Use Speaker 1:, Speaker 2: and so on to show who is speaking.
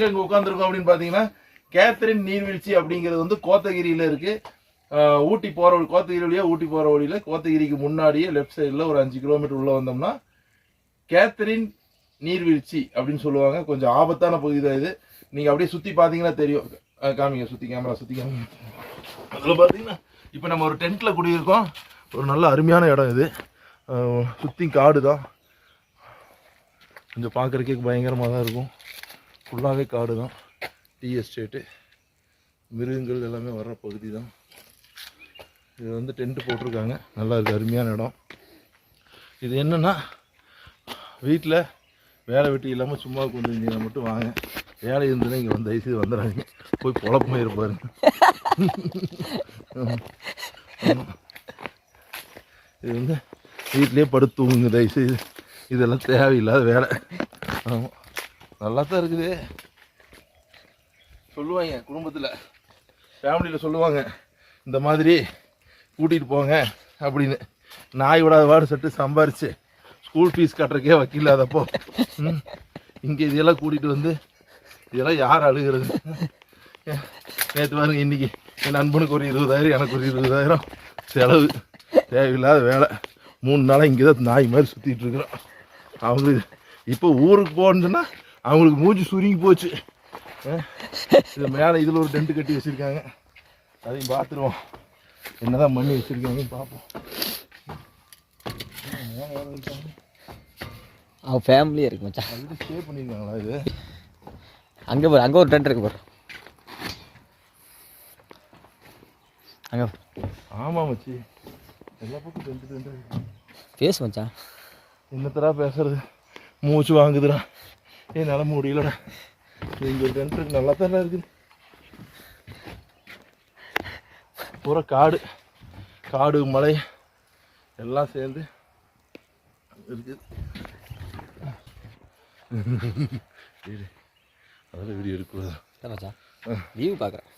Speaker 1: இங்கே உட்காந்துருக்கோம் அப்படின்னு பார்த்தீங்கன்னா கேத்தரின் நீர்வீழ்ச்சி அப்படிங்கிறது வந்து கோத்தகிரியில் இருக்கு. ஊட்டி போகிற வழி, கோத்தகிரி வழியாக ஊட்டி போகிற வழியில் கோத்தகிரிக்கு முன்னாடியே லெஃப்ட் சைடில் ஒரு 5 கிலோமீட்டர் உள்ளே வந்தோம்னா கேத்தரின் நீர்வீழ்ச்சி அப்படின்னு சொல்லுவாங்க. கொஞ்சம் ஆபத்தான பகுதி தான் இது. நீங்கள் அப்படியே சுற்றி பார்த்தீங்கன்னா தெரியும். காமிங்க, சுற்றி கேமரா சுற்றி காமிங்க. அதில் பார்த்தீங்கன்னா இப்போ நம்ம ஒரு டென்ட்டில் குடியிருக்கோம். ஒரு நல்ல அருமையான இடம் இது. சுற்றி காடு தான். கொஞ்சம் பார்க்குறக்கே பயங்கரமாக தான் இருக்கும். ஃபுல்லாகவே காடு தான். டீ எஸ்டேட்டு, மிருகங்கள் எல்லாமே வர்ற பகுதி தான் இது. வந்து டென்ட்டு போட்டிருக்காங்க. நல்லா இருக்குது, அருமையான இடம் இது. என்னென்னா வீட்டில் வேலை வெட்டி இல்லாமல் சும்மா கொண்டு வந்தீங்கன்னா மட்டும் வாங்க. வேலை இருந்ததுன்னா இங்கே வந்து தயவுசெய்து வந்துடாதீங்க. போய் குழப்பமாக இருப்பாரு. இது வந்து வீட்லேயே படுத்து தூங்குங்க தயவுசெய்து. இதெல்லாம் தேவையில்லாத வேலை. ஆமாம், நல்லா தான் இருக்குது. சொல்லுவாங்க குடும்பத்தில், ஃபேமிலியில் சொல்லுவாங்க இந்த மாதிரி கூட்டிகிட்டு போங்க அப்படின்னு. நாய் விடாத வாடு சட்டு சம்பாரிச்சு ஸ்கூல் ஃபீஸ் கட்டுறக்கே வக்கீலாதப்போ இங்கே இதெல்லாம் கூட்டிகிட்டு வந்து இதெல்லாம் யார் அழுகிறது? நேற்று பாருங்க, இன்றைக்கி என் நண்பனுக்கு ஒரு 20,000, எனக்கு ஒரு 20,000 செலவு. தேவையில்லாத வேலை. 3 நாளாக இங்கே தான் நாய் மாதிரி சுற்றிட்டு இருக்கிறோம். அவங்களுக்கு இப்போ ஊருக்கு போகணுன்னு சொன்னால் அவங்களுக்கு மூச்சு சுருங்கி போச்சு. இது மேலே இதில் ஒரு டென்ட்டு கட்டி வச்சுருக்காங்க. அதையும் பார்த்துருவோம், என்னதான் பண்ணி வச்சுருக்காங்கன்னு பார்ப்போம்.
Speaker 2: அவன் ஃபேமிலியே இருக்கு மச்சான்.
Speaker 1: அது ஸ்டே பண்ணியிருக்காங்களா இது?
Speaker 2: அங்கே பாரு, அங்கே ஒரு டென்ட் இருக்கு பாரு. அங்கே
Speaker 1: ஆமாம் மச்சி, எல்லா பக்கம் டென்ட்டு
Speaker 2: பேசு மச்சான்.
Speaker 1: என்னத்தடா பேசுறது, மூச்சு வாங்குதுடா. என்னால் முடியலடா. இங்கே ஒரு டென்ட் இருக்கு, நல்லா தானே இருக்குது. பூரா காடு, காடு மலை எல்லாம் சேர்ந்து இருக்குது. அதில் வீடியோ எடுக்குதா
Speaker 2: மச்சான்? வியூ பார்க்குறேன்.